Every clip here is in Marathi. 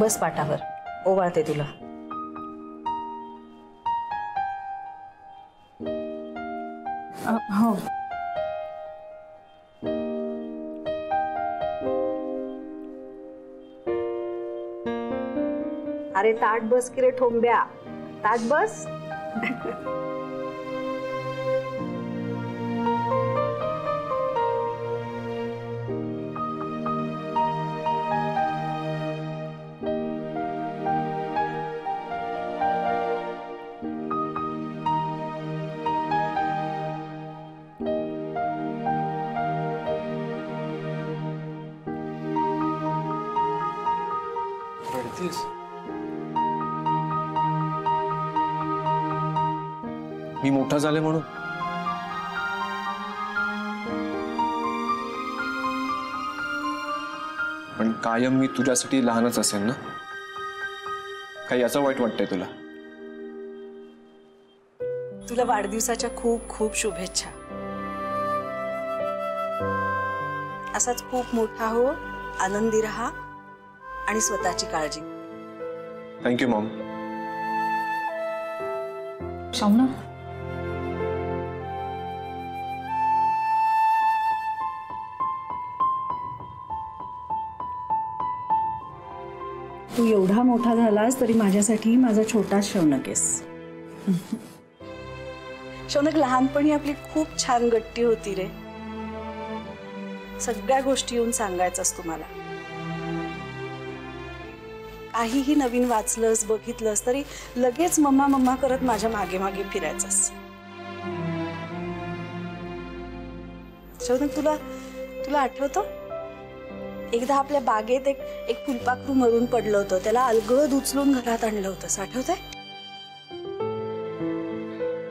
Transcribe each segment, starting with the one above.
बस पाटावर, ओवाळते तुला. हो. अरे ताट बस की रे ठोंब्या, ताट बस. मी मोठा झाले म्हणून. पण कायम मी तुझ्यासाठी लहानच असेल ना? काही याचं वाईट वाटतंय तुला? तुला वाढदिवसाच्या खूप खूप शुभेच्छा. असाच खूप मोठा हो, आनंदी रहा आणि स्वतःची काळजी. Thank you Maugham. शावना, तू एवढा मोठा झालास तरी माझ्यासाठी माझा छोटा शौनक आहेस. शौनक, लहानपणी आपली खूप छान गट्टी होती रे. सगळ्या गोष्टी येऊन सांगायचास तुम्हाला. काहीही नवीन वाचलंस बघितलंस तरी लगेच मम्मा मम्मा करत माझ्या मागे मागे फिरायचास. शौनक, तुला तुला आठवतं एकदा आपल्या बागेत एक फुलपाखरू मरून पडलं होतं. त्याला अलगद उचलून घरात आणलं होतं, आठवतंय?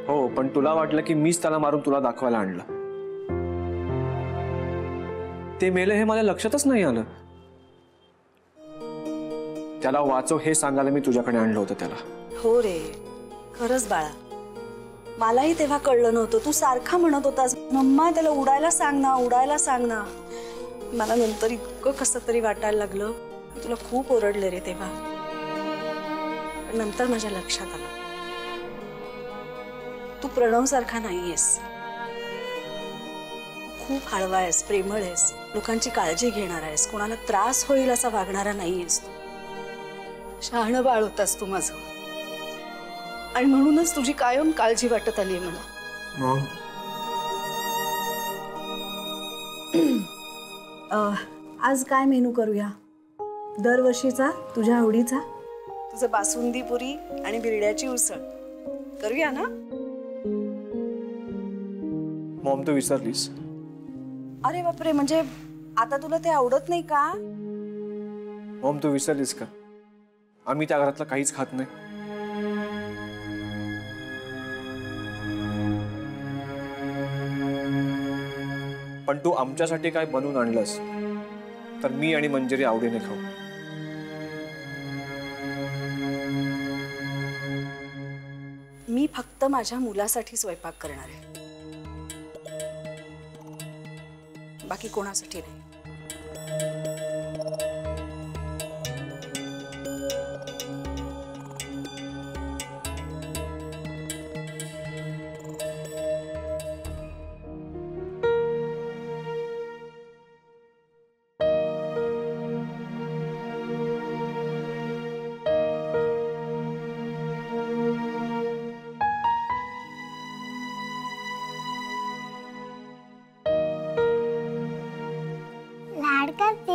हो, पण तुला वाटलं की मीच त्याला मारून तुला दाखवायला आणलं. ते मेलं हे मला लक्षातच नाही आलं. त्याला वाचव हे सांगायला मी तुझ्याकडे आणलं होतं त्याला. हो रे, खरंच बाळा. मलाही तेव्हा कळलं नव्हतं. तू सारखा म्हणत होतास, मम्मा त्याला उडायला सांग ना, उडायला सांग ना. मला नंतर इतकं कसं तरी वाटायला लागलं. तुला खूप ओरडले रे तेव्हा. पण नंतर माझ्या लक्षात आलं, तू प्रणव सारखा नाहीयेस. खूप हळवा आहेस, प्रेमळ आहेस, लोकांची काळजी घेणार आहेस, कोणाला त्रास होईल असा वागणारा नाहीयेस तू. शहाणं बाळ होतास तू माझं. आणि म्हणूनच तुझी कायम काळजी वाटत आली आहे मला. आज काय मेनू करूया? दरवर्षीचा तुझ्या आवडीचा? तुझं बासुंदी पुरी आणि बिरड्याची उसळ करूया ना? मॉम, तू विसरलीस? अरे बापरे, म्हणजे आता तुला ते आवडत नाही का? मॉम, तू विसरलीस का? आम्ही त्या घरातलं काहीच खात नाही. पण तू आमच्यासाठी काय बनवून आणलंस तर मी आणि मंजिरी आवडीने खाऊ. मी फक्त माझ्या मुलासाठी स्वयंपाक करणार आहे, बाकी कोणासाठी नाही.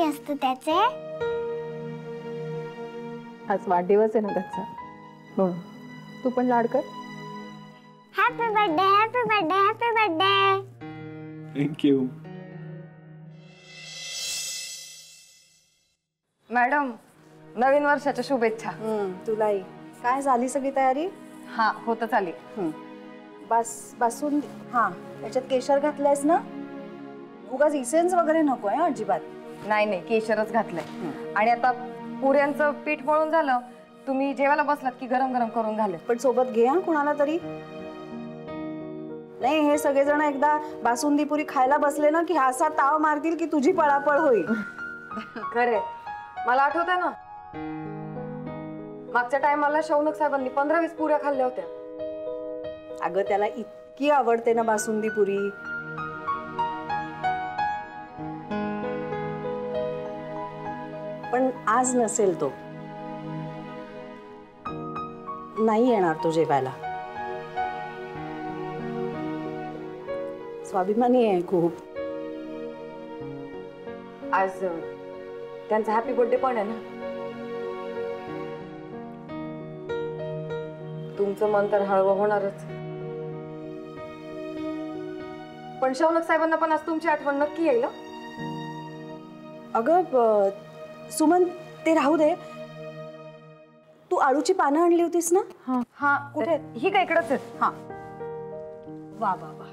असतो त्याचे. आज वाढदिवस आहे ना त्याचा, म्हणून तू पण लाड कर. Happy birthday, happy birthday, happy birthday. Thank you madam. नवीन वर्षाच्या शुभेच्छा. तुलाही. काय झाली सगळी तयारी? हा, होतच आली. बसून हा, त्याच्यात केशर घातलंयस ना? उगाच इसेन्स वगैरे नको आहे अजिबात. नाही नाही, केशरच घातलंय. आणि आता पुऱ्यांचं पीठ मळून झालं, तुम्ही जेवायला बसलात की गरम गरम करून घाले. पण सोबत घे हा कुणाला तरी. नाही, हे सगळेजण एकदा बासुंदी पुरी खायला बसले ना की असा ताव मारतील की तुझी पळापळ होईल. खरे, मला आठवतंय ना मागच्या टायमाला शौनक साहेबांनी 15-20 पुऱ्या खाल्ल्या होत्या. अगं त्याला इतकी आवडते ना बासुंदी पुरी. पण आज नसेल तो, नाही येणार तो जेवायला. स्वाभिमानी आहे खूप. आज त्यांचा हॅपी बर्थडे पण आहे ना. तुमचं मन तर हळवं होणारच. पण शौनक साहेबांना पण आज तुमची आठवण नक्की येईल. अगं सुमन, ते राहू दे. तू आळूची पानं आणली होतीस ना? हा कुठे आहेत? ही काय इकडच आहेत. हा, वा वा वा.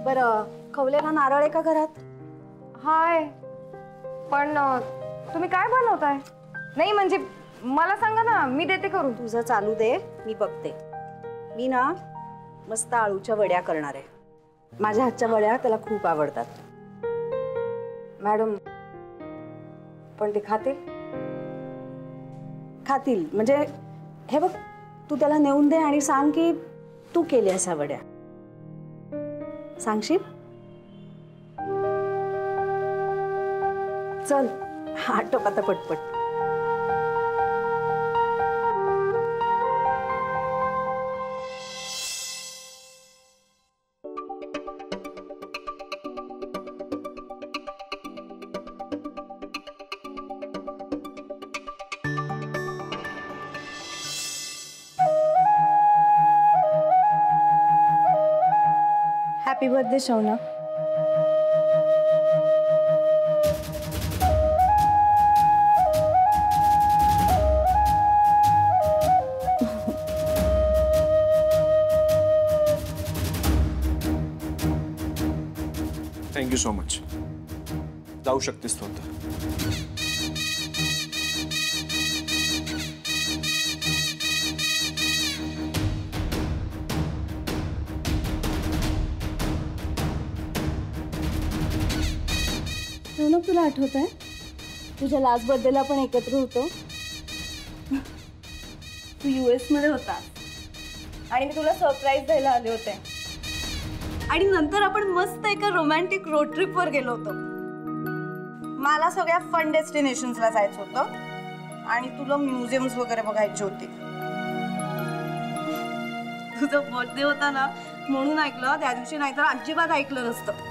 बरं, खवलेला नारळ आहे का घरात? हाय, पण तुम्ही काय बनवताय? नाही म्हणजे मला सांगा ना, मी देते करून. तुझं चालू दे, मी बघते. मी ना मस्त आळूच्या वड्या करणार आहे. माझ्या हातच्या वड्या त्याला खूप आवडतात. मॅडम, पण ते खातील? खातील म्हणजे हे बघ, तू त्याला नेऊन दे आणि सांग की तू केल्यास ह्या वड्या. सांगशील? चल, आटप आता पटपट. Happy birthday Shaunak. Thank you so much. जाऊ शकतेस तू आता. शौनक, तुला आठवत आहे तुझ्या लास्ट बर्थडेला आपण एकत्र होतो? तू US मध्ये होता आणि मी तुला सरप्राईज द्यायला आले होते. आणि नंतर आपण मस्त एका रोमॅन्टिक रोड ट्रिप वर गेलो होतो. मला सगळ्या फन डेस्टिनेशन्सला जायचं होतं आणि तुला म्युझियम्स वगैरे बघायची होती. तुझा बर्थडे होता ना म्हणून ऐकलं त्या दिवशी, नाहीतर अजिबात ऐकलं नसतं.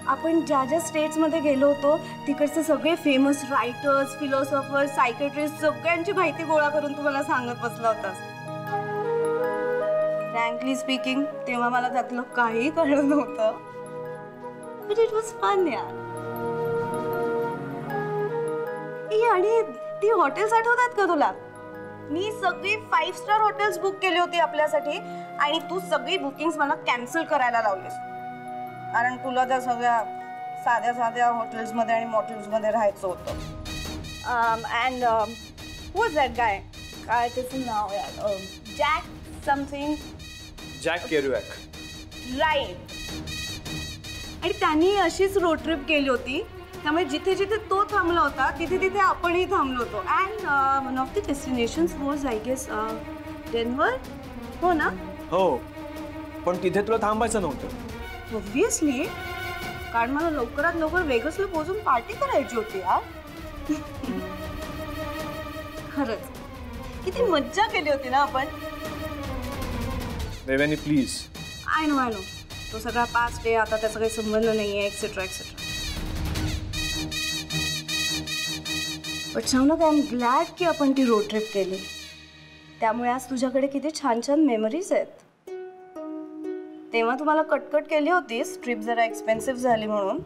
आपण ज्या ज्या स्टेट्समध्ये गेलो होतो तिकडचे सगळे फेमस रायटर्स, फिलॉसॉफर्स, सायकेट्रिस्ट सगळ्यांची माहिती गोळा करून तुम्हाला सांगत बसला होतास. फ्रँकली स्पीकिंग, तेव्हा मला त्यातलं काही कळलं नव्हतं. बट इट वॉज फन यार. आणि ती हॉटेल्स आठवतात का तुला? मी सगळी 5 स्टार हॉटेल्स बुक केली होती आपल्यासाठी आणि तू सगळी बुकिंग्स मला कॅन्सल करायला लावलीस. कारण तुला त्या सगळ्या साध्या साध्या हॉटेल्समध्ये आणि मॉटेल्समध्ये राहायचं होतं. अँड हू इज दॅट गाय? काय त्याचं नाव यार? Jack something. जॅक केरुॲक. राईट. आणि त्यांनी अशीच रोड ट्रिप केली होती, त्यामुळे जिथे जिथे तो थांबला होता तिथे तिथे आपणही थांबलो होतो. And one of the destinations was I guess Denver. हो ना? हो, पण तिथे तुला थांबायचं नव्हतं. ऑब्विसली, कारण मला लवकरात लवकर वेगसला पोहोचून पार्टी करायची होती यार. खरंच किती मज्जा केली होती ना आपण. देवयानी प्लीज. आय नो तो सगळा पास्ट आहे, आता त्याचा काही संबंध नाही आहे, etcetera etcetera. But Shaunak, I am glad की आपण ती रोड ट्रिप केली. त्यामुळे आज तुझ्याकडे किती छान छान मेमरीज आहेत. तेव्हा तुम्हाला कटकट केली होतीस, ट्रिप जरा एक्सपेन्सिव्ह झाली म्हणून.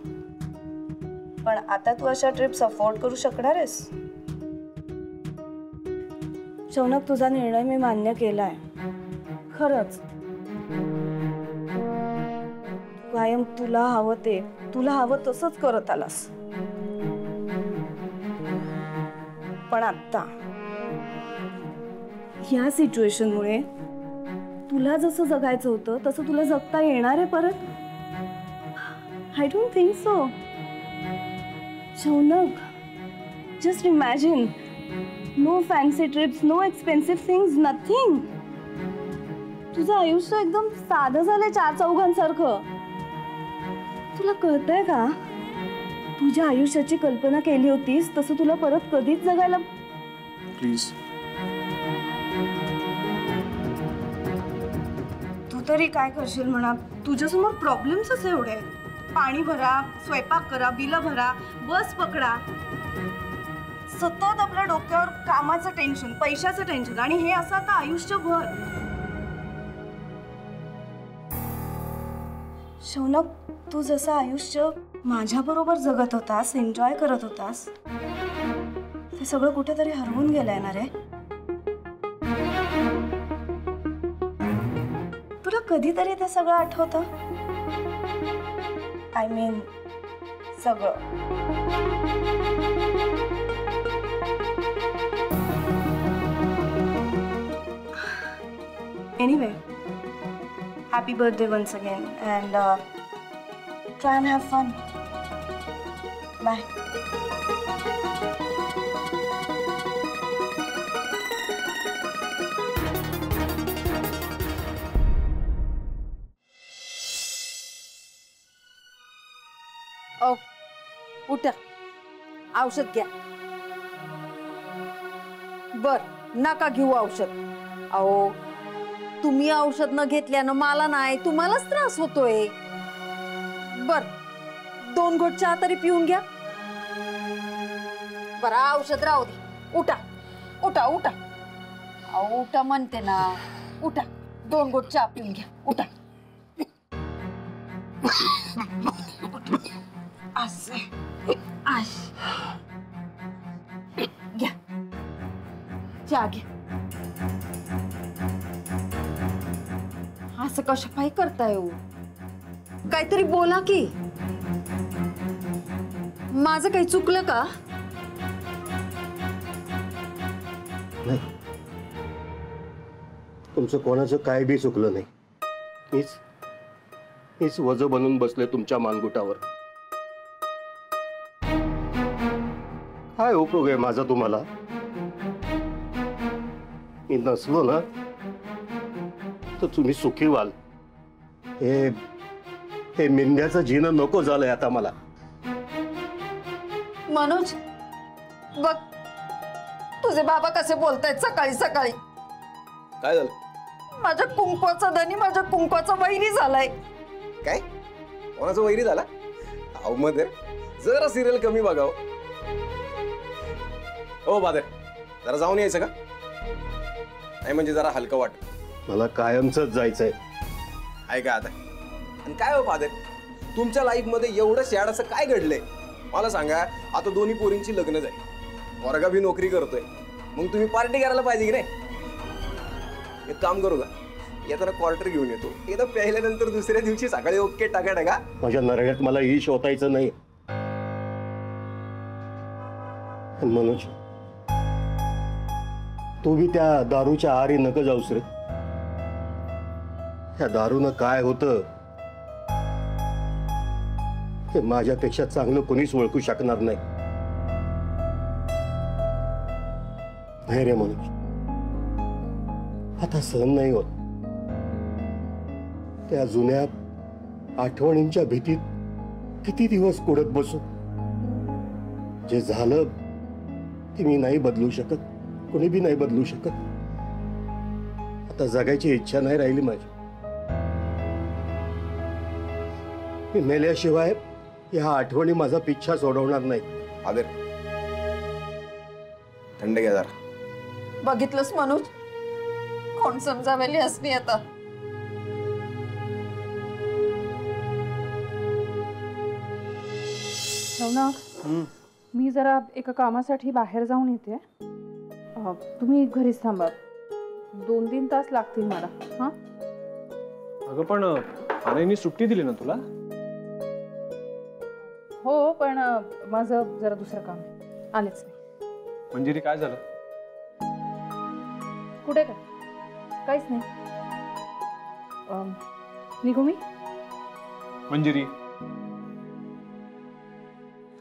पण आता तू अशा ट्रिप्स अफोर्ड करू शकणार आहेस. शौनक, तुझा निर्णय मी मान्य केलाय. खरंच कायम तुला हवं तसंच करत आलास. पण आता ह्या सिच्युएशनमुळे तुला जसं जगायचं होतं तसं तुला जगता येणार आहे परत? I don't think so. Shaunak, just imagine, no fancy trips, no expensive things, nothing. तुझं आयुष्य एकदम साधं झालंय, 4 चौघांसारखं. तुला कळतंय का? तुझ्या आयुष्याची कल्पना केली होतीस तसं तुला परत कधीच जगायला. प्लीज. तू तरी काय करशील म्हणा, तुझ्यासमोर प्रॉब्लेम्सच एवढे आहेत. पाणी भरा, स्वयंपाक करा, बिलं भरा, बस पकडा. सतत आपल्या डोक्यावर कामाचं टेन्शन, पैशाचं टेन्शन, आणि हे असं आता आयुष्यभर. शौनक, तू जसं आयुष्य माझ्याबरोबर जगत होतास, एन्जॉय करत होतास, ते सगळं कुठेतरी हरवून गेलंय ना रे. तुला कधीतरी ते सगळं आठवतं? आय मीन सगळं. Anyway, happy birthday once again, and try and have fun. Bye. ओ उठा, औषध घ्या. बर, नका घेऊ औषध. अहो, तुम्ही औषध न घेतल्यानं मला नाही, तुम्हालाच त्रास होतोय. बर, 2 घोट चहा तरी पिऊन घ्या. बर, औषध राहू दे. उठा उठा उठा. अहो, उठा म्हणते ना. उठा, 2 घोट चहा पिऊन घ्या. उठा. असे घ्या, चहा घ्या. असं कशा पायी करताय हो? काहीतरी बोला की. माझं काही चुकलं का? नाही, तुमचं कोणाचं काय बी चुकलं नाही. मीच वजं बनून बसले तुमच्या मानगुटावर. काय उपयोग आहे माझा तुम्हाला? मी नसलो ना तर तुम्ही सुखी व्हाल. हे मिंद्याचं जीणं नको झालंय आता मला. मनोज, बघ तुझे बाबा कसे बोलतायत सकाळी सकाळी. काय झालं? माझ्या कुंकवाचा धनी माझ्या कुंकवाचा वैरी झालाय. काय? कोणाचा वैरी झाला? अहो मध्ये जरा सिरियल कमी बघाव. हो बादर, जरा जाऊन यायचं का? नाही म्हणजे जरा हलकं वाट. मला कायमचंच जायचंय. ऐका आता. आणि काय हो फादर, तुमच्या लाईफ मध्ये एवढं सॅड असं काय घडलंय मला सांगा. आता दोन्ही पोरींची लग्न झाली, पोरगा भी नोकरी करतोय, मग तुम्ही पार्टी करायला पाहिजे की नाही? एक काम करू का, येताना क्वार्टर घेऊन येतो. एकदा प्यायल्यानंतर दुसऱ्या दिवशी सकाळी ओके टाका टाका. माझ्या नरड्यात मला ही शोधायचं नाही. मनोज, तू बी त्या दारूच्या आहारी नको जाऊस रे. त्या दारूनं काय होतं हे माझ्यापेक्षा चांगलं कोणीच ओळखू शकणार नाही. नाही रे मनोज, आता सहन नाही होत. त्या जुन्या आठवणींच्या भीतीत किती दिवस कुडत बसू. जे झालं ते मी नाही बदलू शकत, कोणी बी नाही बदलू शकत. आता जगायची इच्छा नाही राहिली माझी. मी मेल्याशिवाय या आठवणी माझा पिच्छा सोडवणार नाही. फादर, थंड घ्या जरा. बघितलंस मनोज, कोण समजावेली असली आता. शौनक, मी जरा एका कामासाठी बाहेर जाऊन येते. तुम्ही घरीच थांबा. 2-3 तास लागतील मला. हा, अगं पण आनेनी सुट्टी दिली ना तुला? हो, पण माझं जरा दुसरं काम आहे. आलेच नाही. मंजिरी, काय झालं? कुठे काय? काहीच नाही. निघू मी? मंजिरी,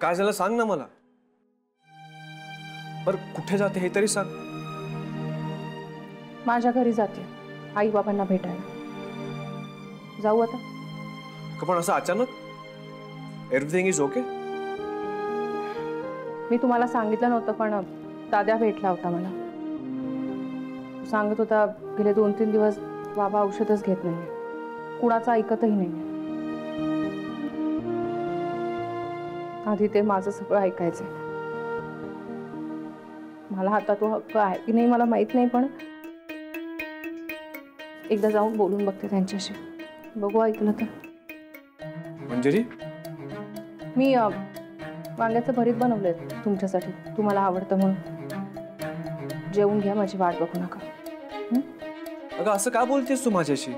काय झालं सांग ना मला. पर कुठे जाते हे तरी सांग. माझ्या घरी जाते आई बाबांना भेटायला. जाऊ आता? पण असं अचानक? Everything is okay? मी तुम्हाला सांगितलं नव्हतं पण दाद्या भेटला होता मला. सांगत होता गेले 2-3 दिवस बाबा औषधच घेत नाहीये, कुणाचं ऐकतही नाहीये. आधी ते माझं सगळं ऐकायचंय. मला आता तो हक्क आहे की नाही मला माहित नाही, पण एकदा जाऊन बोलून बघते त्यांच्याशी. बघू ऐकलं तर. मंजिरी, मी वांग्याचं भरीत बनवलंय तुमच्यासाठी, तुम्हाला आवडतं म्हणून. जेवून घ्या, माझी वाट बघू नका. अगं असं का बोलतेस तू माझ्याशी?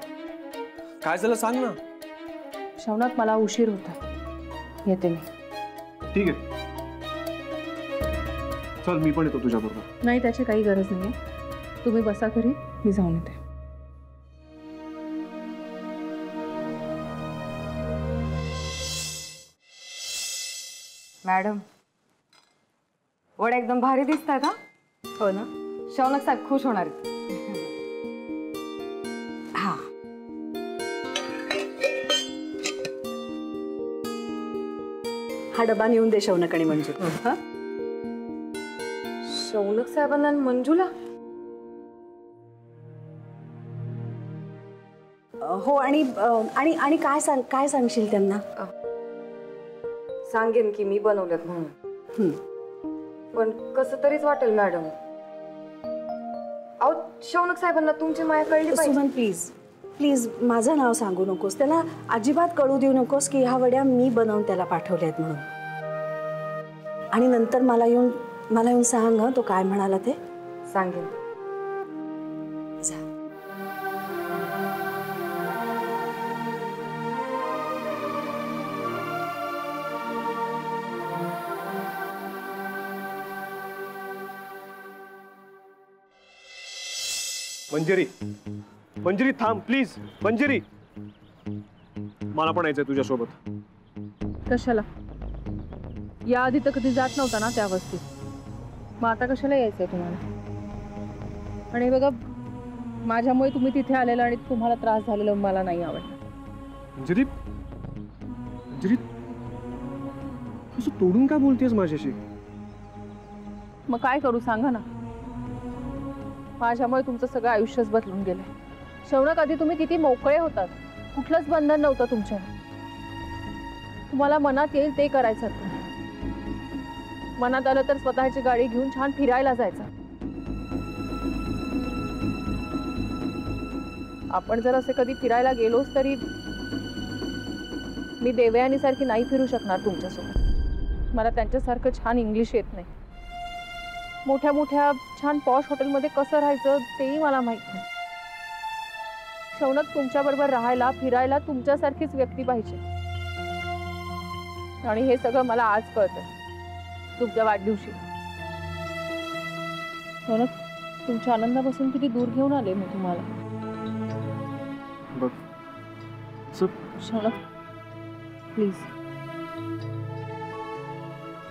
काय झालं सांग ना. शौनक, मला उशीर होता, येते मी. ठीक आहे, चल मी पण येतो तुझ्या बरोबर. नाही, त्याची काही गरज नाहीये. तुम्ही बसा घरी, मी जाऊन येते. मॅडम, वड्या एकदम भारी दिसत आहेत. हो ना? शौनक साहेब खुश होणार आहेत. हा, हा डबा नेऊन दे शौनक आणि मंजू. हा, शौनक साहेबांना आणि मंजूला? हो. आणि आणि काय सांगशील त्यांना? सांगेन की मी बनवल्यात म्हणून. पण कसं तरीच वाटेल मॅडम. अहो, शौनक साहेबांना तुमची माया कळली पाहिजे. सुमन, प्लीज प्लीज माझं नाव सांगू नकोस. त्याला अजिबात कळू देऊ नकोस की ह्या वड्या मी बनवून त्याला पाठवल्या आहेत म्हणून. आणि नंतर मला येऊन सांग हं, तो काय म्हणाला ते. सांगेन. जा. मंजिरी, मंजिरी थांब प्लीज. मंजिरी, मला पण यायचंय तुझ्यासोबत. कशाला? याआधी तर कधी जात नव्हता ना त्या वस्तीत, मग आता कशाला यायचंय तुम्हाला? आणि बघा, माझ्यामुळे तुम्ही तिथे आलेला आणि तुम्हाला त्रास झालेला मला नाही आवडलं. मंजिरी, मंजिरी, असं तोडून काय बोलतेस माझ्याशी? मग काय करू सांगा ना. माझ्यामुळे तुमचं सगळं आयुष्यच बदलून गेलंय. शौनक, आधी तुम्ही किती मोकळे होतात, कुठलंच बंधन नव्हतं तुमच्या. तुम्हाला मनात येईल ते करायचं. मनात आलं तर स्वतःची गाडी घेऊन छान फिरायला जायचं. आपण जर असे कधी फिरायला गेलोच तरी मी देवयानी सारखी नाही फिरू शकणार तुमच्यासोबत. मला त्यांच्यासारखं छान इंग्लिश येत नाही. मोठ्या मोठ्या छान पॉश हॉटेलमध्ये कसं राहायचं तेही मला माहित नाही. शौनक, तुमच्याबरोबर राहायला फिरायला तुमच्यासारखीच व्यक्ती पाहिजे. आणि हे सगळं मला आज कळतंय, तुमच्या वाढदिवशी. शौनक, तुमच्या आनंदापासून किती दूर घेऊन आले मी तुम्हाला. बघ शौनक, प्लीज.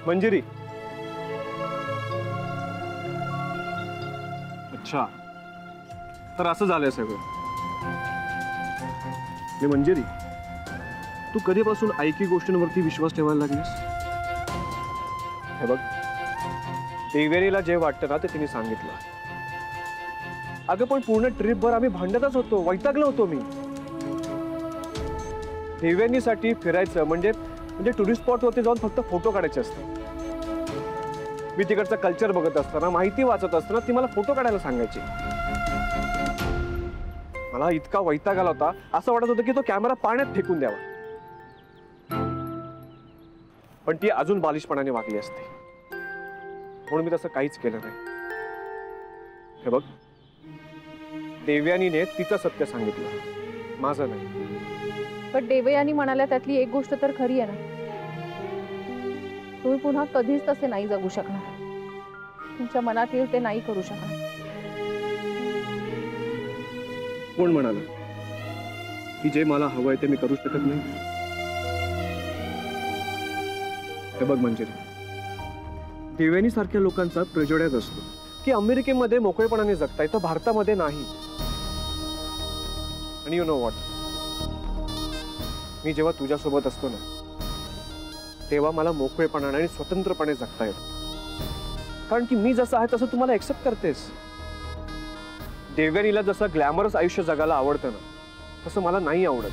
मंजिरी, अच्छा, तर असं झालंय सगळं. मंजिरी, तू कधीपासून ऐकी गोष्टींवरती विश्वास ठेवायला लागलीस? हे बघ, देवेरीला जे वाटतं ना ते तिने सांगितलं. अगं पण पूर्ण ट्रिपभर आम्ही भांडतच होतो, वैतागलो होतो मी. देवेनीसाठी फिरायचं म्हणजे टुरिस्ट स्पॉटवरती जाऊन फक्त फोटो काढायचे असतात. मी तिकडचं कल्चर बघत असताना, माहिती वाचत असताना ती मला फोटो काढायला सांगायची. मला इतका वैताग आला होता, असं वाटत होतं की तो कॅमेरा पाण्यात फेकून द्यावा. पण ती अजून बालिशपणाने वागली असते, म्हणून मी तसं काहीच केलं नाही. हे बघ, देवयानीने तिचं सत्य सांगितलं, माझं नाही. पण देवयानी म्हणाल्या त्यातली एक गोष्ट तर खरी आहे ना. तुम्ही पुन्हा कधीच तसे नाही जगू शकणार. तुमच्या मनात येईल ते नाही करू शकणार. कोण म्हणाला की जे मला हवंय ते मी करू शकत नाही? हे बघ मंजिरी, देवयानी सारख्या लोकांचा प्रेजुडिस असतो की अमेरिकेमध्ये मोकळेपणाने जगता येतं, भारतामध्ये नाही. आणि यू नो व्हॉट, मी जेव्हा तुझ्यासोबत असतो ना तेव्हा मला मोकळेपणाने आणि स्वतंत्रपणे जगता येतं. कारण की मी जसं आहे तसं तुम्हाला एक्सेप्ट करतेस. देवयानीला जसं ग्लॅमरस आयुष्य जगायला आवडतं ना तसं मला नाही आवडत.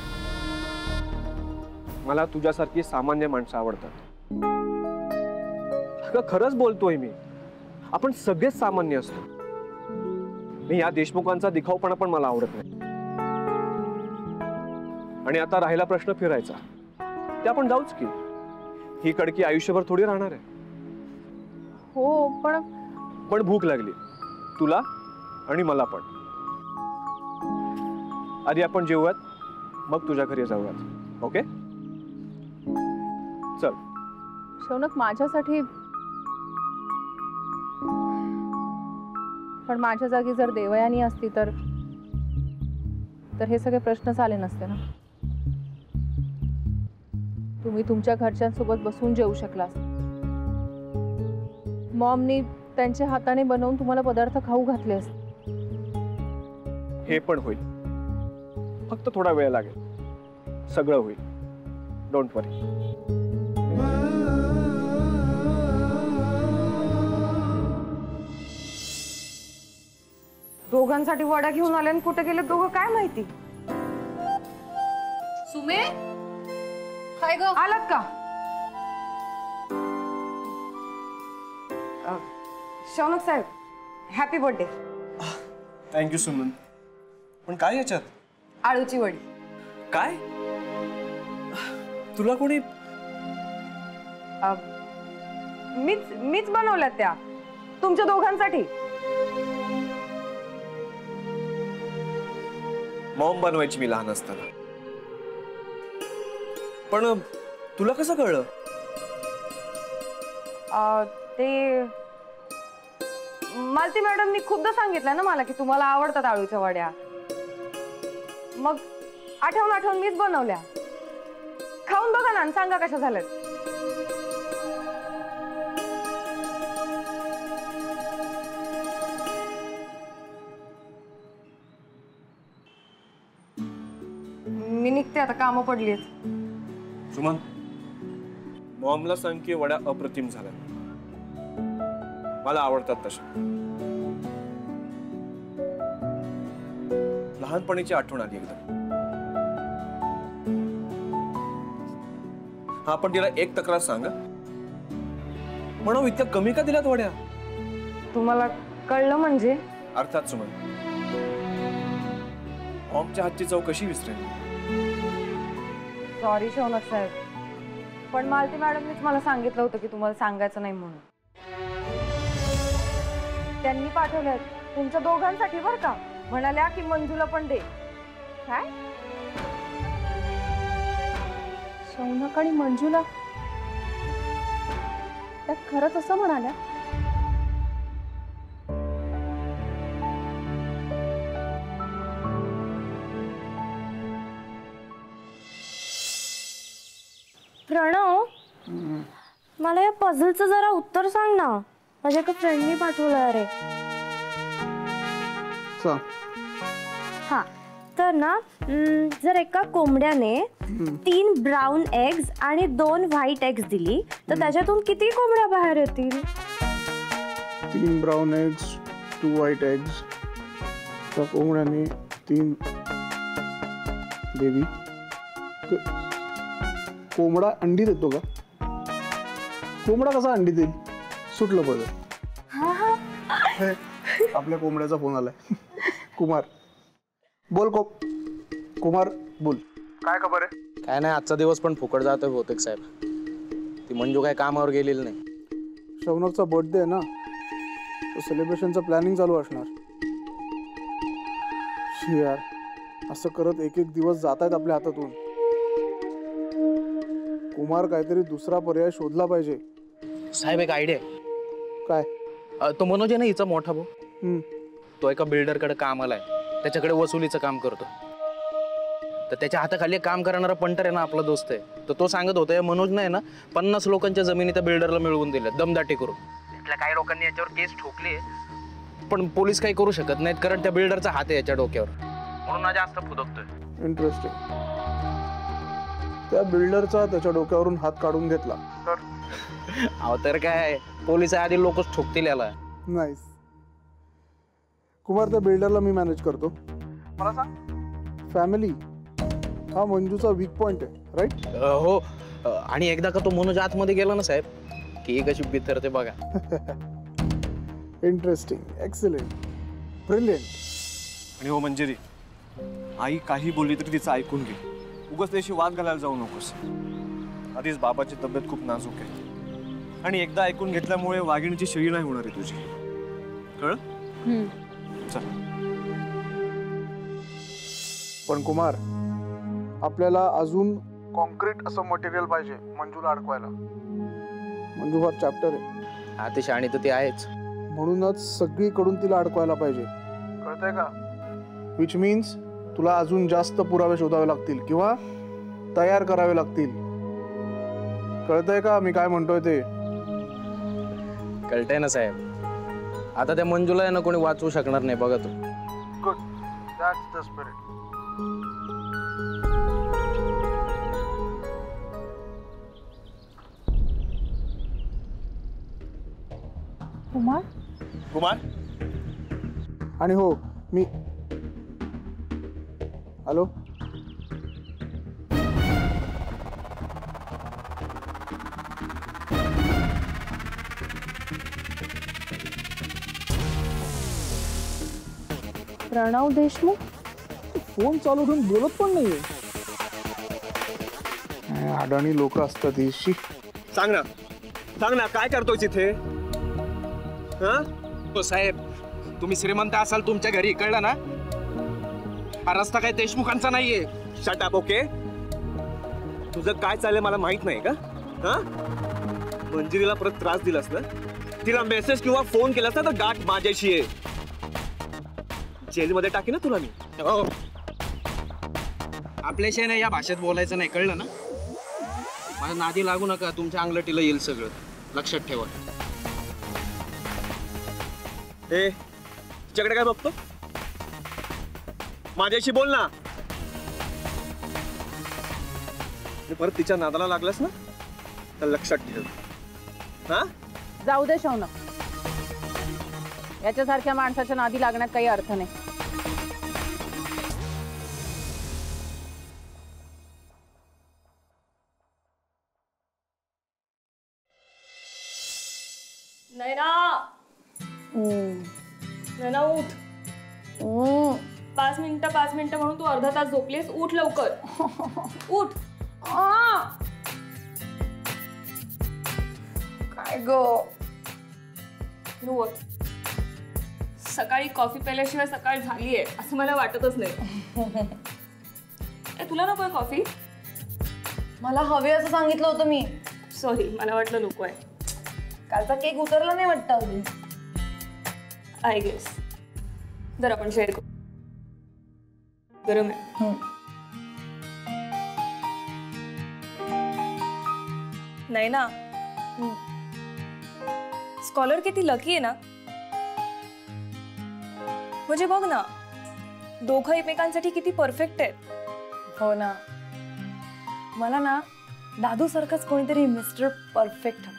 मला तुझ्यासारखी सामान्य माणसं आवडतात. अगं खरंच बोलतोय मी, आपण सगळेच सामान्य असतो. या देशमुखांचा दिखाऊपणा पण मला आवडत नाही. आणि आता राहिला प्रश्न फिरायचा, ते आपण जाऊच की. ही कडकी आयुष्यभर थोडी राहणार आहे. हो पण भूक लागली तुला आणि मला पण. आधी आपण जेवूयात, मग तुझ्या घरी जाऊयात. ओके चल. शौनक माझ्यासाठी, पण माझ्या जागी जर देवयानी असती तर हे सगळे प्रश्नच आले नसते ना. तुम्ही तुमच्या घरच्यांसोबत बसून जेवू शकला. मॉमनी त्यांच्या हाताने बनवून तुम्हाला पदार्थ खाऊ घातले असते. हे पण होईल, फक्त थोडा वेळ लागेल. सगळं होईल, डोंट वरी. दोघांसाठी वड्या घेऊन आले आणि कुठे गेले दोघं काय माहिती. सुमे काय ग, आलात का? शौनक साहेब, हॅपी बर्थडे. थँक्यू सुमन. पण काय याच्यात? आळूची वडी. काय? तुला कोणी? मीच बनवल्यात त्या तुमच्या दोघांसाठी. मॉम बनवायची मी लहान असताना. पण तुला कसं कळलं? ते मालती मॅडमनी खूपदा सांगितलं ना मला की तुम्हाला आवडतात आळूच्या वड्या. मग आठवून मीच बनवल्या. खाऊन बघा ना, सांगा कशा झाल्यात. मी निघते आता, कामं पडली आहेत. सुमन, मॉमला सांग की वड्या अप्रतिम झाल्या, मला आवडतात तशा. लहानपणीची आठवण आली एकदम. हा, पण तिला एक तक्रार सांग. म्हणून इतक्या कमी का दिल्यात वड्या? तुम्हाला कळलं म्हणजे? अर्थात सुमन, मॉमच्या हातची चव कशी विसरेल. सॉरी शौनक साहेब, पण मालती मॅडमनीच मला सांगितलं होतं की तुम्हाला सांगायचं नाही म्हणून. त्यांनी पाठवलं तुमच्या दोघांसाठी बरं का. म्हणाल्या की मंजूला पण दे. काय? शौनक आणि मंजूला त्या खरंच असं म्हणाल्या? प्रणव, मला या पझलचं जरा उत्तर सांग ना. माझ्या एका फ्रेंडनी पाठवलं. अरे हा, तर ना जर एका कोंबड्याने 3 ब्राऊन एग्स आणि 2 व्हाईट एग्स दिली तर त्याच्यातून किती कोंबड्या बाहेर येतील? 3 ब्राउन एग्स, 2 व्हाइट एग्स. त्या कोंबड्याने 3 बेबी. कोंबडा अंडी देतो का? कोंबडा कसा अंडी देईल? सुटलं पद. आपल्या कोंबड्याचा फोन आलाय. कुमार बोल. कुमार बोल. काय खबर आहे? काय नाही, आजचा दिवस पण फुकट जातोय बहुतेक साहेब. ती मंजू काय कामावर गेलेली नाही. शौनकचा बर्थडे आहे ना, तो सेलिब्रेशनचं प्लॅनिंग चालू असणार. यार, असं करत एक एक दिवस जात आहेत आपल्या हातातून. कुमार काहीतरी दुसरा पर्याय शोधला पाहिजे. साहेब एक आयडिया. काय? तो मनोज आहे ना, हिचा मोठा भाऊ. तो एका बिल्डरकडे कामाला आहे. त्याच्याकडे वसुलीचं काम करतो. तर त्याच्या हाताखाली काम करणारा पंटर आहे ना, आपला दोस्त आहे. तर तो सांगत होता या मनोज नाही ना 50 लोकांच्या जमिनी त्या बिल्डरला मिळवून दिल्या दमदाटी करून. तिथल्या काही लोकांनी याच्यावर केस ठोकली, पण पोलीस काही करू शकत नाहीत कारण त्या बिल्डरचा हात आहे याच्या डोक्यावर, म्हणून हा जास्त फुदकतोय. इंटरेस्टिंग. त्या बिल्डरचा त्याच्या डोक्यावरून हात काढून घेतला तर? अहो तर काय, पोलीस आधी लोकच ठोकतील याला. नाईस. कुमार, त्या बिल्डरला मी मॅनेज करतो. मला सांग, फॅमिली हा मंजूचा वीक पॉइंट आहे, राईट? हो, आणि एकदा का तो मनोज आतमध्ये गेला ना साहेब की एक अशी बिथरते बघा. Interesting, excellent, brilliant. आणि हो मंजिरी, आई काही बोलली तरी तिचं ऐकून घे. उगाच त्याशी वाद घालायला जाऊ नकोस. आधीच बाबाची तब्येत खूप नाजूक आहे आणि एकदा ऐकून घेतल्यामुळे वाघिणीची शिळी नाही होणार आहे तुझी, कळ? चल. पण कुमार, आपल्याला अजून कॉन्क्रीट असं मटेरियल पाहिजे मंजूला अडकवायला. मंजू फार चॅप्टर आहे. हा ते शाणी तर ते आहेच, म्हणूनच सगळीकडून तिला अडकवायला पाहिजे, कळतंय का? विच मीन्स तुला अजून जास्त पुरावे शोधावे लागतील किंवा तयार करावे लागतील. कळतंय का मी काय म्हणतोय ते? कळतंय ना साहेब. आता त्या मंजूला आहे ना कोणी वाचवू शकणार नाही बघा तू. Good, that's the spirit. Kumar, Kumar, आणि हो, मी हॅलो. प्रणव देशमुख फोन चालू ठेवून बोलत पण नाहीये. अडाणी लोक असतात ही. सांग ना काय करतोय तिथे? हो साहेब, तुम्ही श्रीमंत असाल तुमच्या घरी, कळलं ना? हा रस्ता काय देशमुखांचा नाहीये. Shut up, okay? तुझं काय चाललंय मला माहित नाही का? हा, मंजिरीला परत त्रास दिलास ना, तिला मेसेज किंवा फोन केलास ना तर गाठ माझ्याशी आहे. जेलमध्ये टाकी ना तुला मी. हो, आपल्याशी ना या भाषेत बोलायचं नाही, कळलं ना? माझ्या नादी लागू नका, तुमच्या अंगलटीला येईल सगळं, लक्षात ठेवा. ए, तिच्याकडे काय बघतो? माझ्याशी बोल ना. परत तिच्या नादाला लागलास ना तर लक्षात ठेव. हा, जाऊ दे शौनक, याच्यासारख्या माणसाच्या नादी लागण्यात काही अर्थ नाही. नैना उठ. 5 मिनिटं म्हणून तू अर्धा तास झोपलीस. उठ लवकर, उठ. काय ग? सकाळी कॉफी प्यायल्याशिवाय सकाळ झालीये असं मला वाटतच नाही. तुला नकोय कॉफी? मला हवे असं सांगितलं होतं मी. सॉरी, मला वाटलं नको आहे. कालचा केक उतरला नाही वाटतं अजून. I guess. जर आपण शेअर करू. गरम आहे. नाही ना, स्कॉलर किती लकी आहे ना. म्हणजे बघ ना, दोघं एकमेकांसाठी किती परफेक्ट आहेत. हो ना. मला ना दादू सारखाच कोणीतरी मिस्टर परफेक्ट हवं.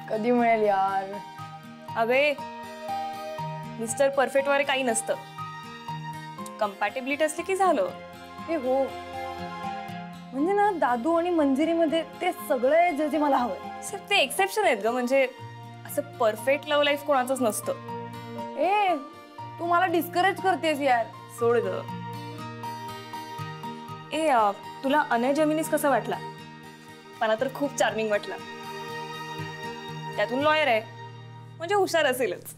कधी मिळेल यार? अगे, मिस्टर परफेक्ट वगैरे काही नसतं. कंपॅटेबिलिटी असली की झालं. हे हो, म्हणजे ना दादू आणि मंजिरीमध्ये ते सगळं आहे जे जे मला हवंय. सर, ते एक्सेप्शन आहेत ग. म्हणजे असं परफेक्ट लव्ह लाईफ कोणाचंच नसतं. ए, तू मला डिस्करेज करतेस यार. सोड ग. ए, तुला अनय जमिनीस कसा वाटला? मला तर खूप चार्मिंग वाटला. त्यातून लॉयर आहे म्हणजे हुशार असेलच.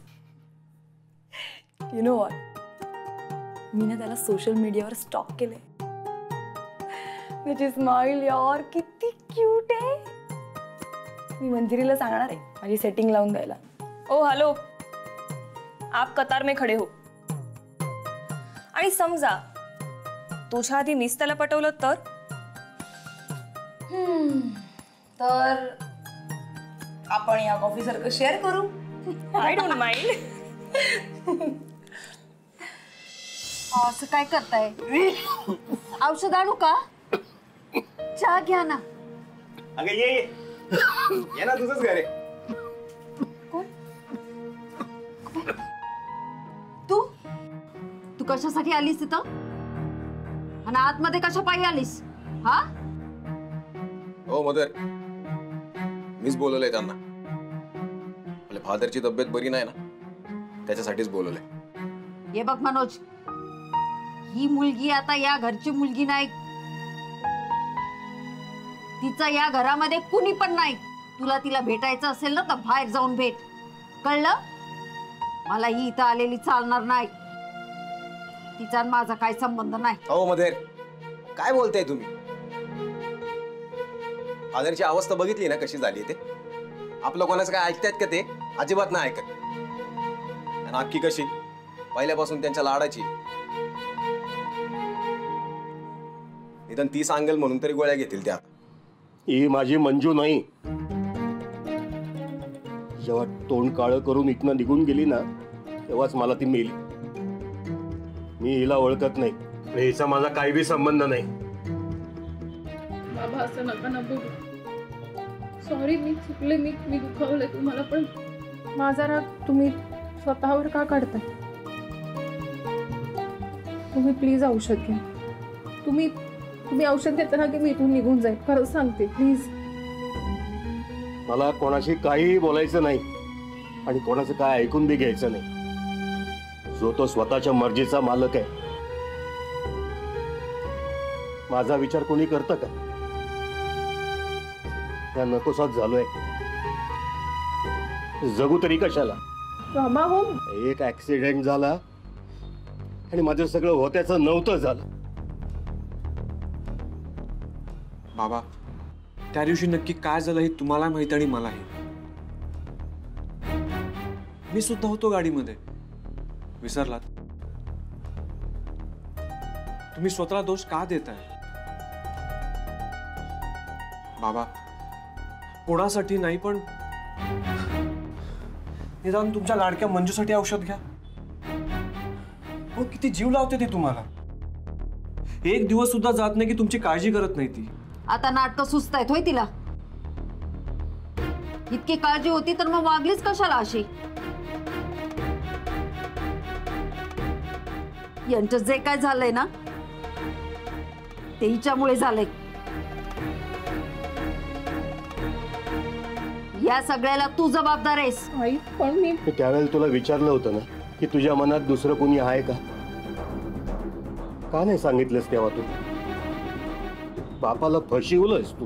यु नो व्हॉट, मी ना त्याला सोशल मीडियावर स्टॉक केले. त्याची स्माइल यार किती क्यूट आहे. मी मंजिरीला सांगणार आहे माझी सेटिंग लावून द्यायला. ओ हॅलो, आप कतार में खडे हो. आणि समजा तुझ्या आधी मीच त्याला पटवलं तर? तर आपण या कॉफी सारखं शेअर करू. I don't mind. असं काय करताय? औषध आणू का? चहा घ्या ना. अगं ये ना, तुझंच घर आहे. तू कशासाठी आलीस तिथं? आणि आतमध्ये कशा पायी आलीस? हा? हो मदर, मीच बोलवलंय त्यांना. आपल्या फादरची तब्येत बरी नाही ना, त्याच्यासाठीच बोलवलंय. हे बघ मनोज, ही मुलगी आता या घरची मुलगी नाही. तिचं या घरामध्ये कुणी पण नाही. तुला तिला भेटायचं असेल ना तर बाहेर जाऊन भेट, कळलं? मला ही इथं आलेली चालणार नाही. तिचा आणि माझा काय संबंध नाही. हो मधेर, काय बोलताय तुम्ही? फादरची अवस्था बघितली ना कशी झाली ते. आपलं कोणाचं काय ऐकतायत का ते? अजिबात नाही ऐकत. आणि अख्खी कशी पहिल्यापासून त्यांच्या लाडाची. निदान ती सांगेल म्हणून तरी गोळ्या घेतील त्या. ही माझी मंजू नाही. जेव्हा तोंड काळं करून इथनं निघून गेली ना, तेव्हाच मला ती मेली. मी हिला ओळखत नाही आणि हिचा माझा काही बी संबंध नाही. बाबा असं नका ना बोलू. सॉरी, मी चुकले, मी दुखावले तुम्हाला. पण माझा राग तुम्ही स्वतःवर का काढताय? तुम्ही प्लीज औषध घ्या. तुम्ही औषध घेताना की मी इथून निघून जाईल. खरंच सांगते, प्लीज. मला कोणाशी काहीही बोलायचं नाही आणि कोणाचं काय ऐकून बी घ्यायचं नाही. जो तो स्वतःच्या मर्जीचा मालक आहे. माझा विचार कोणी करतं का? या नकोसाच झालोय. जगू तरी कशाला? बाबा हो, एक ऍक्सिडेंट झाला आणि माझं सगळं होत्याचं नव्हतं झालं. बाबा, त्या दिवशी नक्की काय झालं हे तुम्हाला माहित आणि मलाही. मी सुद्धा होतो गाडीमध्ये. विसरलात? तुम्ही स्वतःला दोष का देताय? बाबा, कोणासाठी नाही पण निदान तुमच्या लाडक्या मंजूसाठी औषध घ्या. हो, किती जीव लावते ती तुम्हाला. एक दिवस सुद्धा जात नाही की तुमची काळजी करत नाही ती. आता नाटकं सुचतायत होय तिला? इतकी काळजी होती तर मग वागलीच कशाला अशी? यांचं जे काय झालंय ना ते हिच्यामुळे झालंय. या सगळ्याला तू जबाबदार आहेस. आई पण मी त्यावेळेला तुला विचारलं होतं ना की तुझ्या मनात दुसरं कोणी आहे का? का नाही सांगितलंस तेव्हा तू? बापाला फसवलंस तू.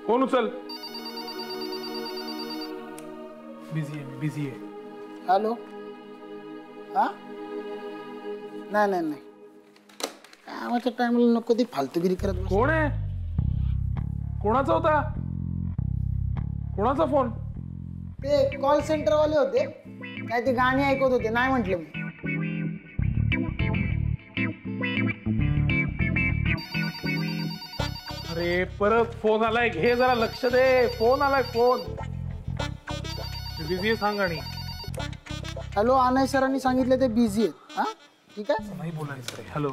फोन उचल. बिझी आहे. हॅलो. हा, नाही कामाच्या टायमाला नको ती फालतूगिरी करत बस. कोण आहे? कोणाचा होता? कोणाचा फोन? ते कॉल सेंटर वाले होते. काय ते गाणी ऐकत होते. नाही म्हटलं मी. अरे परत फोन आलाय, घे जरा लक्ष दे. फोन आलाय, फोन. बिझी सांग. आणि हॅलो, अनय सरांनी सांगितलं ते बिझी आहेत. हा ठीक आहे. नाही बोलायचं रे. हॅलो.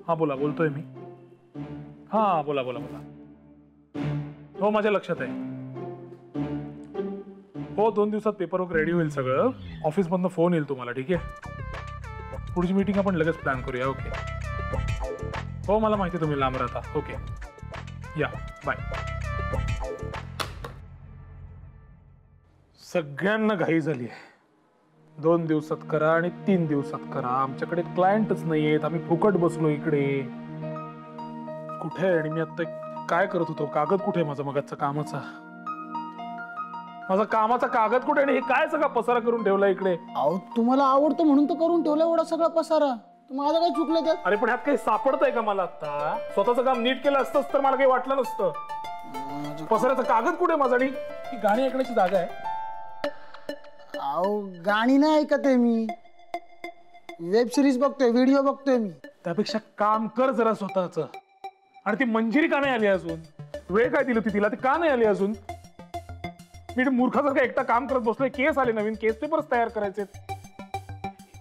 हा बोला, बोलतोय मी. हा बोला. हो, माझ्या लक्षात आहे. हो, 2 दिवसात पेपरवर्क रेडी होईल सगळं. ऑफिसमधनं फोन येईल तुम्हाला. ठीक आहे, पुढची मीटिंग आपण लगेच प्लॅन करूया. ओके. हो, मला माहिती तुम्ही लांब राहता. ओके, या, बाय. सगळ्यांना घाई झाली आहे. 2 दिवसात करा आणि 3 दिवसात करा. आमच्याकडे क्लायंटच नाहीयेत. आम्ही फुकट बसलो इकडे. कुठे? आणि मी आता काय करत होतो? कागद कुठे माझा मगाचा कामाचा? माझा कामाचा कागद कुठे? आणि हे काय सगळा पसारा करून ठेवला इकडे? अहो, तुम्हाला आवडतं म्हणून तर करून ठेवला एवढा सगळा पसारा. तुम्हाला काय चुकलं त्यात? अरे पण ह्यात काही सापडतंय का मला? आता स्वतःचं काम नीट केलं असतंच तर मला काही वाटलं नसतं. पसरायचा कागद कुठे माझा? ही गाणी ऐकण्याची जागा आहे. अहो गाणी नाही ऐकत आहे मी, वेब सिरीज बघतोय, व्हिडिओ बघतोय मी. त्यापेक्षा काम कर जरा स्वतःच. आणि ती मंजिरी का नाही आली अजून? वेळ काय दिली होती तिला, ती का नाही आली अजून? मी मूर्खासारखं एकटा काम करत बसलोय. केस आले, नवीन केस पेपर्स तयार करायचे.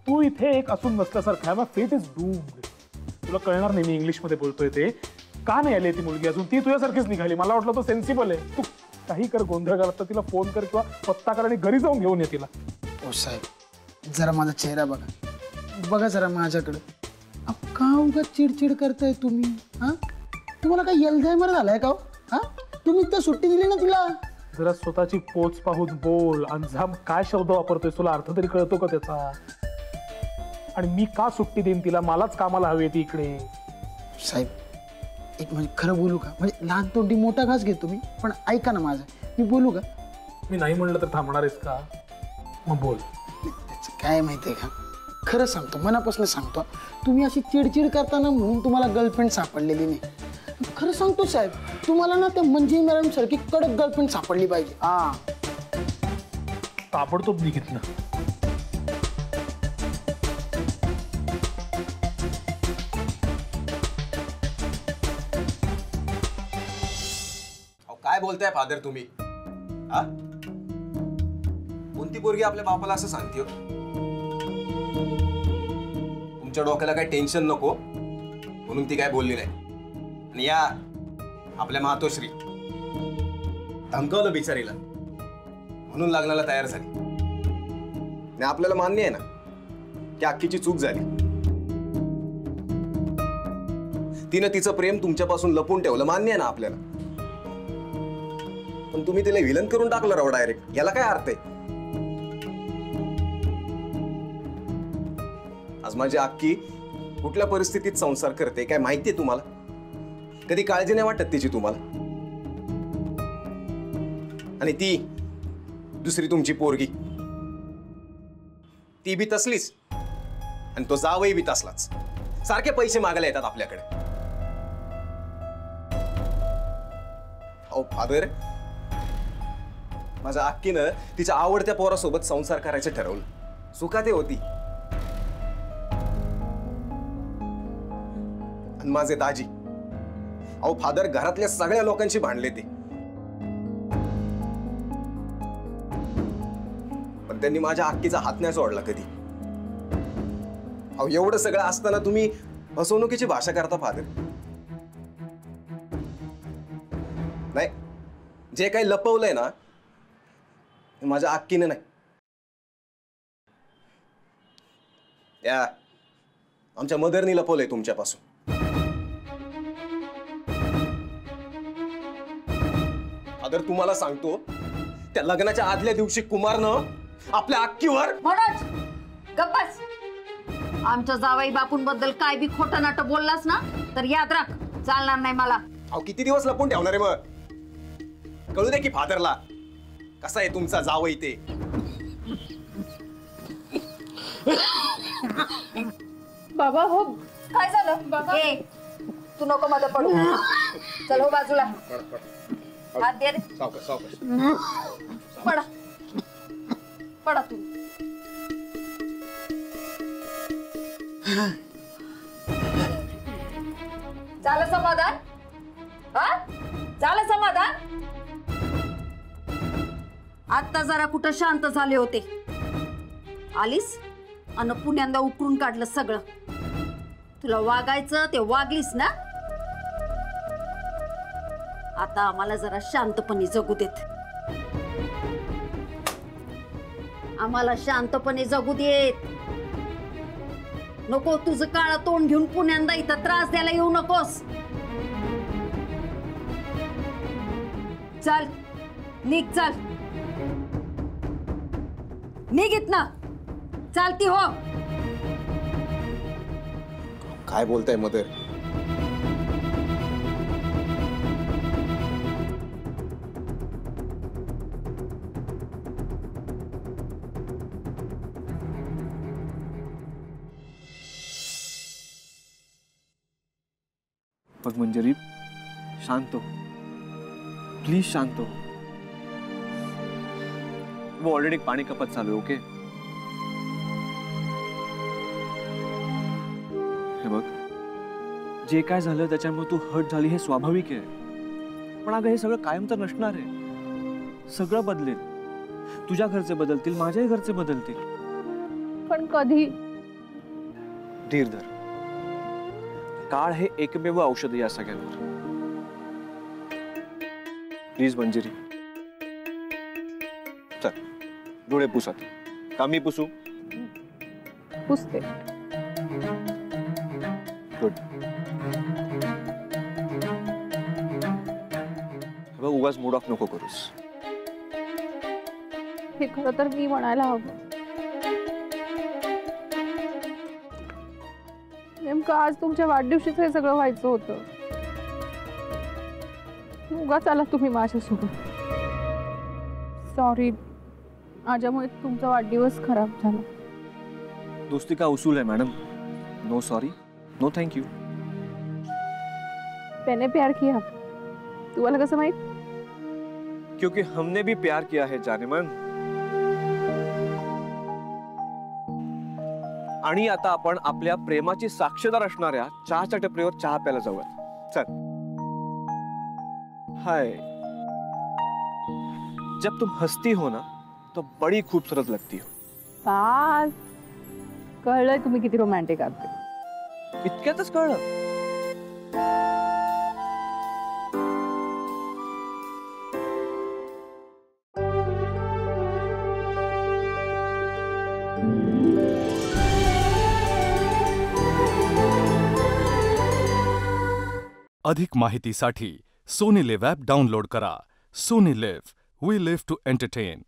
तू इथे एक असून नसल्यासारखा आहे. Faith is doomed. तुला कळणार नाही मी इंग्लिश मध्ये बोलतोय ते. का नाही आली ती मुलगी अजून? ती तुझ्यासारखीच निघाली. मला वाटलं तो सेन्सिबल आहे. तू काही कर, गोंधळ घालत तर तिला फोन कर किंवा पत्ता कर आणि घरी जाऊन घेऊन ये तिला. ओ साहेब, जरा माझा चेहरा बघा, बघा जरा माझ्याकडे. का उगाच चिडचिड करताय तुम्ही? हा, तुम्हाला काय अल्झायमर झालाय का? हा, तुम्ही तर सुट्टी दिली ना तिला. जरा स्वतःची पोच पाहून बोल. अंजाम काय शब्द वापरतोय, तुला अर्थ तरी कळतो का त्याचा? आणि मी का सुट्टी देईन तिला? मलाच कामाला हवी ती इकडे. साहेब, एक म्हणजे खरं बोलू का? म्हणजे लहान तोंडी मोठा घास घेतो मी, पण ऐका ना माझं, मी बोलू का? मी नाही म्हणलं तर थांबणार आहेस का? मग बोल. त्याचं काय माहितीये का, खरं सांगतो, मनापासून सांगतो, तुम्ही अशी चिडचिड करताना म्हणून तुम्हाला गर्लफ्रेंड सापडलेली नाही. खरं सांगतो साहेब, तुम्हाला ना त्या मंजिरी मॅडम सारखी कडक गर्लफ्रेंड सापडली पाहिजे. हा, ताबडतोब निघितलं. काय बोलताय फादर तुम्ही? हा, कोणती पोरगी आपल्या बापाला असं सांगते? तुमच्या डोक्याला काय टेन्शन नको म्हणून ती काय बोलली नाही. आणि या आपल्या मातोश्री धमकावलं बिचारीला म्हणून लग्नाला तयार झाली. आणि आपल्याला मान्य आहे ना की अख्खीची चूक झाली. तिनं तिचं प्रेम तुमच्यापासून लपून ठेवलं, मान्य आहे ना आपल्याला. पण तुम्ही तिला विलन करून टाकलं राव डायरेक्ट. याला काय अर्थ आहे? आज माझी अक्की कुठल्या परिस्थितीत संसार करते काय माहितीये तुम्हाला? कधी काळजी नाही वाटत तिची तुम्हाला? आणि ती दुसरी तुमची पोरगी, ती बी तसलीच आणि तो जावई बी तसलाच. सारखे पैसे मागायला येतात आपल्याकडे. अहो फादर, माझ्या अक्कीनं तिच्या आवडत्या पोरासोबत संसार करायचं ठरवलं. सुखाते होती. आणि माझे दाजी, अहो फादर, घरातल्या सगळ्या लोकांशी भांडले ते. पण त्यांनी माझ्या अक्कीचा हात नाही सोडला कधी. अहो एवढं सगळं असताना तुम्ही फसवणुकीची भाषा करता फादर. नाही, जे काही लपवलंय ना माझ्या अक्कीने नाही. या आमच्या मदरनी लपवलंय तुमच्यापासून. अगर तुम्हाला सांगतो, त्या लग्नाच्या आदल्या दिवशी कुमारनं आपल्या अक्कीवर. मनोज, गप्पच. आमच्या जावई बापूंबद्दल काय बी खोटं नाटं बोललास ना तर याद राख, चालणार नाही मला. अहो किती दिवस लपून ठेवणार आहे? मग कळू दे की फादरला कसा आहे तुमचा जावई ते. बाबा हो, काय झालं बाबा? ए, तू नको मध्ये पडू. चल हो बाजूला. हात दे रे. पडा पडा तू. झालं समाधान? हा, झालं समाधान? आता जरा कुठं शांत झाले होते. आलीस अन पुण्यांदा उकरून काढलं सगळं. तुला वागायचं ते वागलीस ना. आता आम्हाला जरा शांतपणे जगू देत. आम्हाला शांतपणे जगू देत. नको तुझं काळं तोंड घेऊन पुण्यांदा इथं त्रास द्यायला येऊ नकोस. चल निघ, चल निघित ना. चालती हो. काय बोलताय मदर? बघ मंजरी, शांत हो. प्लीज शांत हो. वो ऑलरेडी पाणी कपत चालू आहे. ओके हे बघ, जे काय झालं त्याच्यामुळे तू हर्ट झाली हे स्वाभाविक आहे. पण अगं हे सगळं कायम तर नसणार आहे. सगळं बदलेल. तुझ्या घरचे बदलतील, माझ्याही घरचे बदलतील. पण कधी? धीर धर. काळ हे एकमेव औषध या सगळ्यांवर. प्लीज मंजिरी, चल डोळे पुसत. का मी पुसू? पुसते. गुड. उगाच मूड ऑफ नको करूस. हे खरं तर मी म्हणायला हवं. नेमकं आज तुमच्या वाढदिवशीच हे सगळं व्हायचं होतं. उगाच आला तुम्ही माझ्यासोबत. सॉरी, माझ्यामुळे तुमचा वाढदिवस खराब झाला. दोस्ती का उसूल है madam. No sorry, no thank you. मैंने प्यार किया. तुम्हाला कसं माहित? क्योंकि हमने भी प्यार किया है जानेमन. आणि आता आपण आपल्या प्रेमाची साक्षीदार असणाऱ्या चहाच्या टपरीवर चहा प्यायला जाऊयात. चल. हाय. जब तुम हंसती हो ना तो बड़ी खूबसूरत लगती हो. आज कळलंय तुम्ही किती रोमॅन्टिक आहात. इतक्यातच कळलं. अधिक माहितीसाठी सोनी लिव्ह ॲप डाउनलोड करा. Sony LIV, we live to entertain.